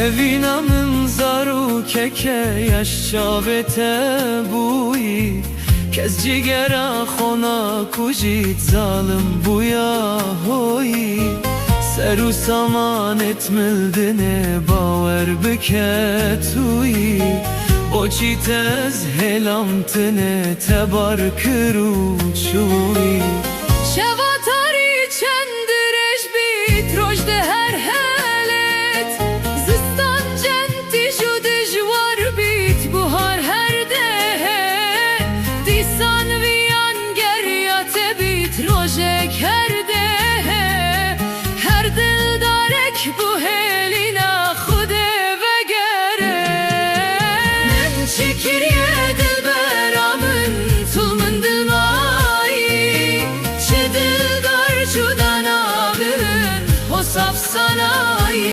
Evinamın zaru keke yaşça bete buyi Kez cigera khona kujit zalim buya hoyi Seru saman etmildine baver biketuyi Boçi tez helamtine tebar kru çuyi Şevatari çendireş bit rojde her helet Zistan centi şu dijvar bit buhar her dehe Disan viyan geryate bit rojek her dehe Her dildarek bu helina xude ve gere Çekir ye dilberamın tulmun dilmayi Çedildar çudan abın o saf sanayi